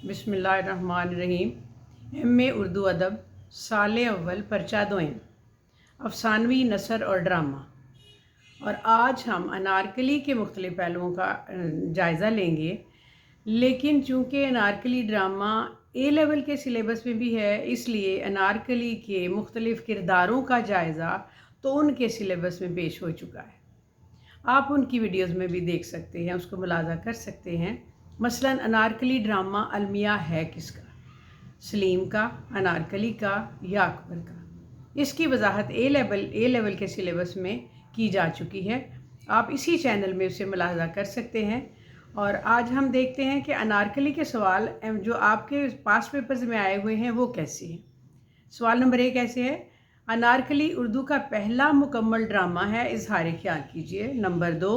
बिस्मिल्लाहिर्रहमानिर्रहीम। एम.ए. उर्दू अदब साल अव्वल पर्चा दोयम अफसानवी नसर और ड्रामा। और आज हम अनारकली के मुख्तलिफ़ पहलुओं का जायज़ा लेंगे। लेकिन चूँकि अनारकली ड्रामा ए लेवल के सिलेबस में भी है, इसलिए अनारकली के मुख्तलिफ़ किरदारों का जायज़ा तो उनके सिलेबस में पेश हो चुका है। आप उनकी वीडियोज़ में भी देख सकते हैं, उसको मुलाज़ा कर सकते हैं। मसलन अनारकली ड्रामा अलमिया है किसका? सलीम का, अनारकली का या अकबर का? इसकी वजाहत ए लेवल के सिलेबस में की जा चुकी है। आप इसी चैनल में उसे मुलाज़ा कर सकते हैं। और आज हम देखते हैं कि अनारकली के सवाल जो आपके पास पेपर्स में आए हुए हैं वो कैसे हैं। सवाल नंबर 1 ऐसे है, अनारकली उर्दू का पहला मुकम्मल ड्रामा है, इजहार ख्याल कीजिए। नंबर 2,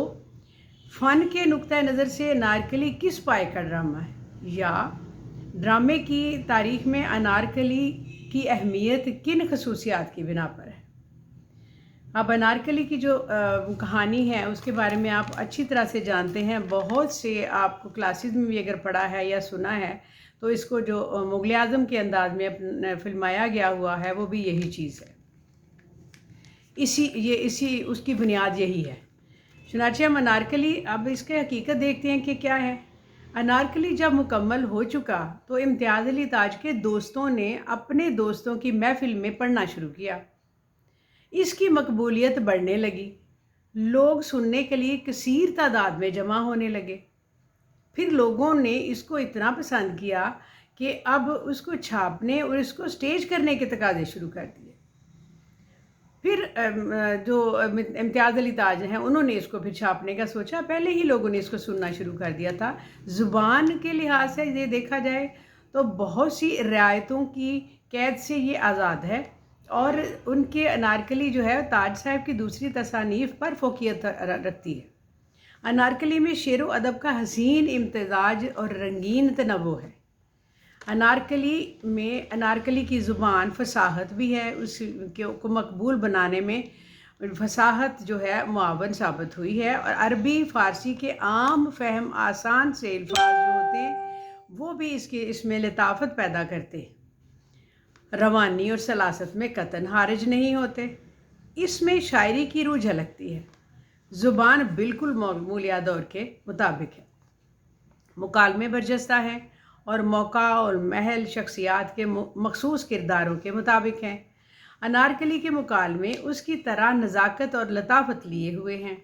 फ़न के नुक्ता नज़र से अनारकली किस पाए का ड्रामा है? या ड्रामे की तारीख़ में अनारकली की अहमियत किन खसूसियात की बिना पर है? अब अनारकली की जो कहानी है उसके बारे में आप अच्छी तरह से जानते हैं। बहुत से आपको क्लासेस में भी अगर पढ़ा है या सुना है तो इसको जो मुग़ल आज़म के अंदाज़ में फिल्माया गया हुआ है वो भी यही चीज़ है। इसी उसकी बुनियाद यही है। चुनांचे हम अनारकली अब इसके हकीकत देखते हैं कि क्या है। अनारकली जब मुकम्मल हो चुका तो इम्तियाज़ अली ताज के दोस्तों ने अपने दोस्तों की महफिल में पढ़ना शुरू किया। इसकी मकबूलियत बढ़ने लगी, लोग सुनने के लिए कसीर तादाद में जमा होने लगे। फिर लोगों ने इसको इतना पसंद किया कि अब उसको छापने और इसको स्टेज करने के तकाजे शुरू कर दिए। फिर जो इम्तियाज़ अली ताज हैं उन्होंने इसको फिर छापने का सोचा। पहले ही लोगों ने इसको सुनना शुरू कर दिया था। ज़ुबान के लिहाज से ये देखा जाए तो बहुत सी रियायतों की कैद से ये आज़ाद है। और उनके अनारकली जो है ताज साहब की दूसरी तसानीफ़ पर फ़ोकियत रखती है। अनारकली में शेर व अदब का हसीन इम्तिज़ाज और रंगीन तनव्वुर है। अनारकली की ज़ुबान फसाहत भी है, उसको मकबूल बनाने में फसाहत जो है मुआवन साबित हुई है। और अरबी फ़ारसी के आम फहम आसान से अल्फाज जो होते हैं वो भी इसमें लताफ़त पैदा करते हैं। रवानी और सलासत में कतन हारिज नहीं होते। इसमें शायरी की रूह झलकती है। ज़ुबान बिल्कुल मौलिया दौर के मुताबिक है, मुकालमे बरजस्ता है और मौका और महल शख्सियात के मखसूस किरदारों के मुताबिक हैं। अनारकली के मुकालमे उसकी तरह नज़ाकत और लताफ़त लिए हुए हैं।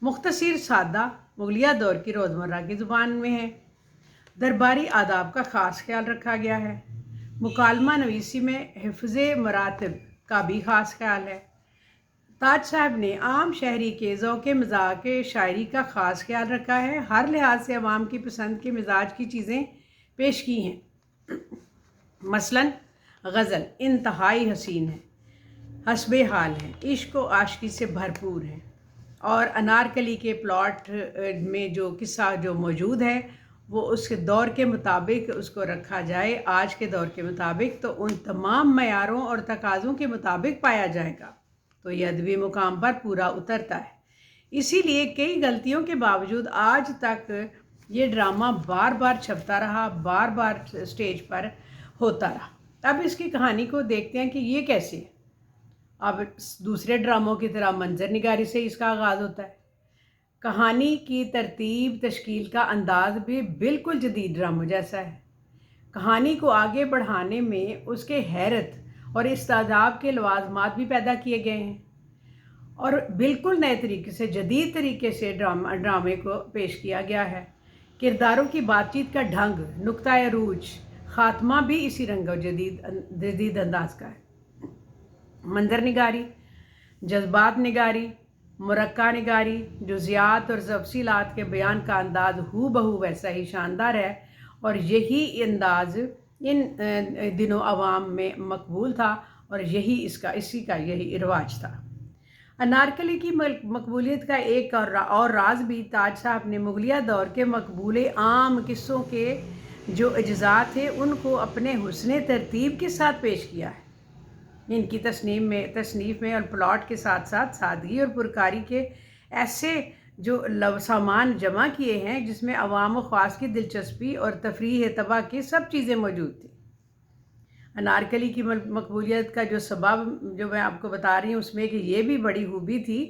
मुख्तसर सादा मुगलिया दौर की रोज़मर्रा की ज़ुबान में है। दरबारी आदाब का ख़ास ख्याल रखा गया है। मुकालमा नवीसी में हिफ्ज़े मरातिब का भी ख़ास ख्याल है। ताज साहब ने आम शहरी के ज़ौक़े मज़ाक़ शायरी का ख़ास ख्याल रखा है। हर लिहाज से अवाम की पसंद के मिजाज की चीज़ें पेश की हैं। मसलन गज़ल इंतहाई हसीन है, हस्बे हाल है, इश्क व आशिकी से भरपूर है। और अनारकली के प्लॉट में जो किस्सा जो मौजूद है वो उसके दौर के मुताबिक उसको रखा जाए, आज के दौर के मुताबिक, तो उन तमाम मयारों और तकाज़ों के मुताबिक पाया जाएगा तो ये अदबी मुकाम पर पूरा उतरता है। इसीलिए कई गलतियों के बावजूद आज तक ये ड्रामा बार बार छपता रहा, बार बार स्टेज पर होता रहा। अब इसकी कहानी को देखते हैं कि ये कैसे है। अब दूसरे ड्रामों की तरह मंजर निगारी से इसका आगाज़ होता है। कहानी की तरतीब तश्कील का अंदाज़ भी बिल्कुल जदीद ड्रामों जैसा है। कहानी को आगे बढ़ाने में उसके हैरत और इस्तादाब के लवाज़मात भी पैदा किए गए हैं और बिल्कुल नए तरीके से, जदीद तरीके से ड्रामे को पेश किया गया है। किरदारों की बातचीत का ढंग, नुक्ता अरूज, ख़ात्मा भी इसी रंग और जदीद अंदाज का है। मंजर निगारी, जज्बात निगारी, मुरक्का निगारी, जुज़ियात और तफ़सीलात के बयान का अंदाज़ हू बहू वैसा ही शानदार है। और यही अंदाज़ इन दिनों अवाम में मकबूल था और इसी का यही रिवाज था। अनारकली की मकबूलियत का एक और राज भी ताज साहब ने मुगलिया दौर के मकबूल आम किस्सों के जो अज्जा थे उनको अपने हुस्न तरतीब के साथ पेश किया है। इनकी तसनीफ़ में और प्लॉट के साथ साथ सादगी और पुरकारी के ऐसे جو سامان جمع کیے ہیں جس میں عوام و خواص کی دلچسپی اور تفریح طبع کی سب چیزیں موجود تھیں۔ انارکلی کی مقبولیت کا جو سبب جو میں آپ کو بتا رہی ہوں اس میں کہ یہ بھی بڑی خوبی تھی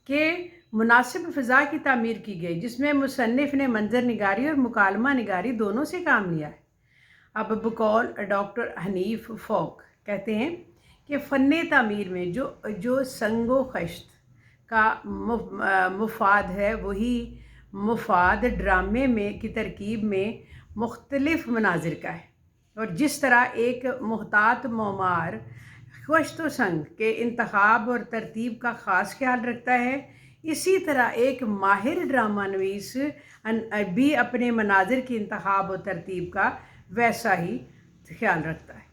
کہ مناسب فضا کی تعمیر کی گئی، جس میں مصنف نے منظر نگاری اور مکالمہ نگاری دونوں سے کام لیا ہے۔ اب بقول ڈاکٹر حنیف فوق کہتے ہیں کہ فن تعمیر میں جو سنگ و خشت کا مفاد ہے وہی مفاد ڈرامے میں کی ترکیب میں مختلف مناظر کا ہے، اور جس طرح ایک محتاط معمار خشت و سنگ کے انتخاب اور ترتیب کا خاص خیال رکھتا ہے، اسی طرح ایک ماہر ڈرامہ نویس بھی اپنے مناظر کی انتخاب و ترتیب کا ویسا ہی خیال رکھتا ہے۔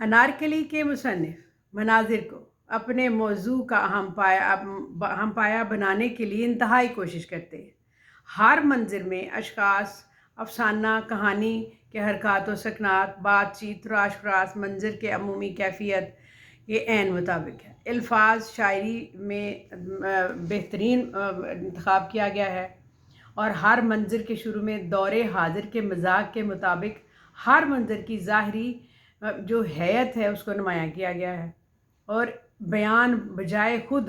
انارکلی کے مصنف مناظر کو اپنے موضوع کا ہم پایہ بنانے کے لیے انتہائی کوشش کرتے ہیں۔ ہر منظر میں اشخاص، افسانہ، کہانی کے حرکات و سکنات، بات چیت، تراش فراس منظر کے عمومی کیفیت کے عین مطابق ہے۔ الفاظ شاعری میں بہترین انتخاب کیا گیا ہے، اور ہر منظر کے شروع میں دور حاضر کے مزاج کے مطابق ہر منظر کی ظاہری جو حیت ہے اس کو نمایاں کیا گیا ہے، اور بیان بجائے خود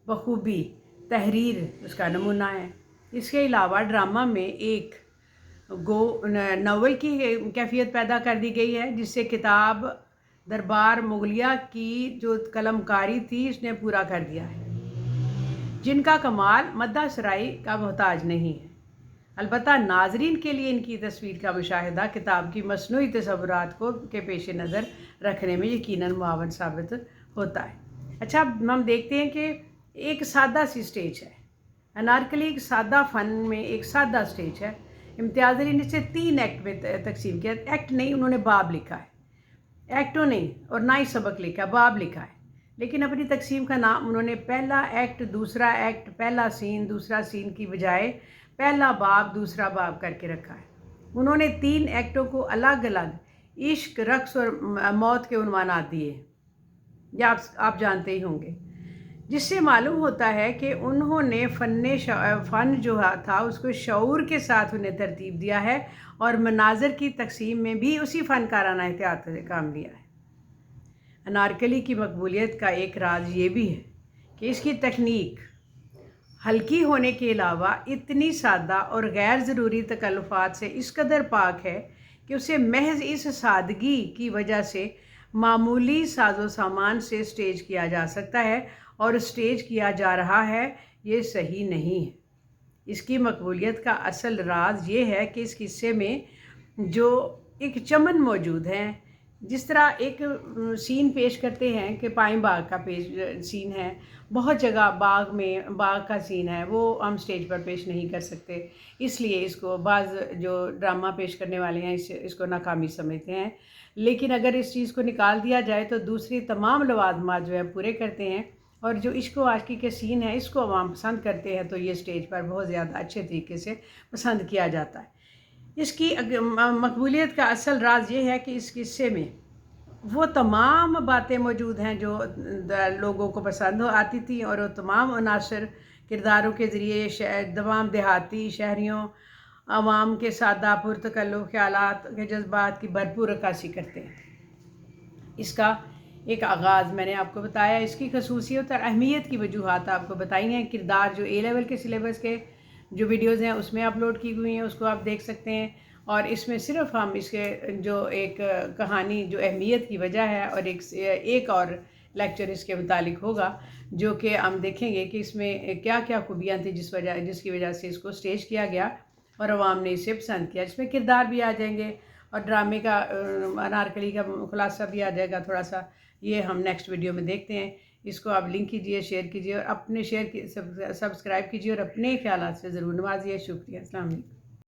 بخوبی تحریر اس کا نمونہ ہے۔ اس کے علاوہ ڈرامہ میں ایک ناول کی کیفیت پیدا کر دی گئی ہے، جس سے کتاب دربار مغلیہ کی جو قلم کاری تھی اس نے پورا کر دیا ہے، جن کا کمال مدح سرائی کا محتاج نہیں ہے۔ البتہ ناظرین کے لیے ان کی تصویر کا مشاہدہ کتاب کی مصنوعی تصورات کے پیش نظر رکھنے میں یقیناً معاون ثابت ہوتا ہے۔ اچھا، اب ہم دیکھتے ہیں کہ ایک سادہ سی سٹیج ہے۔ انارکلی ایک سادہ فن میں ایک سادہ سٹیج ہے۔ امتیاز علی نے اسے 3 ایکٹ میں تقسیم کیا۔ ایکٹ نہیں، انہوں نے باب لکھا ہے، ایکٹوں نہیں اور نہ ہی سبق لکھا، باب لکھا ہے، لیکن اپنی تقسیم کا نام انہوں نے پہلا ایکٹ، دوسرا ایکٹ، پہلا سین، دوسرا سین کی بجائے پہلا باب، دوسرا باب کر کے رکھا ہے۔ انہوں نے 3 ایکٹوں کو الگ الگ عشق، رقص اور موت کے عنوانات دیے ہیں، یا آپ جانتے ہی ہوں گے، جس سے معلوم ہوتا ہے کہ انہوں نے فن جو تھا اس کو شعور کے ساتھ انہیں ترتیب دیا ہے، اور مناظر کی تقسیم میں بھی اسی فنکارانہ احتیاط سے کام لیا ہے۔ انارکلی کی مقبولیت کا ایک راز یہ بھی ہے کہ اس کی تکنیک ہلکی ہونے کے علاوہ اتنی سادہ اور غیر ضروری تکلفات سے اس قدر پاک ہے کہ اسے محض اس سادگی کی وجہ سے معمولی ساز و سامان سے سٹیج کیا جا سکتا ہے، اور سٹیج کیا جا رہا ہے، یہ صحیح نہیں ہے۔ اس کی مقبولیت کا اصل راز یہ ہے کہ اس قصے میں جو ایک چمن موجود ہے، جس طرح ایک سین پیش کرتے ہیں کہ پائیں باغ کا سین ہے، بہت جگہ باغ کا سین ہے، وہ ہم سٹیج پر پیش نہیں کر سکتے، اس لیے اس کو بعض جو ڈرامہ پیش کرنے والے ہیں اس کو ناکامی سمجھتے ہیں، لیکن اگر اس چیز کو نکال دیا جائے تو دوسری تمام لوازمات جو ہے پورے کرتے ہیں، اور جو عشق و عاشقی کے سین ہے اس کو عوام پسند کرتے ہیں، تو یہ سٹیج پر بہت زیادہ اچھے طریقے سے پسند کیا جاتا ہے۔ اس کی مقبولیت کا اصل راز یہ ہے کہ اس قصے میں وہ تمام باتیں موجود ہیں جو لوگوں کو پسند آتی تھیں، اور وہ تمام عناصر کرداروں کے ذریعے تمام دیہاتی شہریوں عوام کے سادہ پرتکلف خیالات کے جذبات کی بھرپور عکاسی کرتے ہیں۔ اس کا ایک آغاز میں نے آپ کو بتایا، اس کی خصوصیت اور اہمیت کی وجوہات آپ کو بتائی ہیں۔ کردار جو A لیول کے سلیبس کے جو ویڈیوز ہیں اس میں اپلوڈ کی ہوئی ہیں، اس کو آپ دیکھ سکتے ہیں، اور اس میں صرف ہم اس کے جو ایک کہانی جو اہمیت کی وجہ ہے، اور ایک اور لیکچر اس کے متعلق ہوگا جو کہ ہم دیکھیں گے کہ اس میں کیا کیا خوبیاں تھیں جس کی وجہ سے اس کو سٹیج کیا گیا اور عوام نے اسے پسند کیا۔ اس میں کردار بھی آ جائیں گے اور ڈرامے کا انارکلی کا خلاصہ بھی آ جائے گا تھوڑا سا، یہ ہم نیکسٹ ویڈیو میں دیکھتے ہیں۔ اس کو آپ لنک کیجئے، شیئر کیجئے، اور اپنے سبسکرائب کیجئے، اور اپنے خیالات سے ضرور نوازیے۔ شکریہ، السلام علیکم۔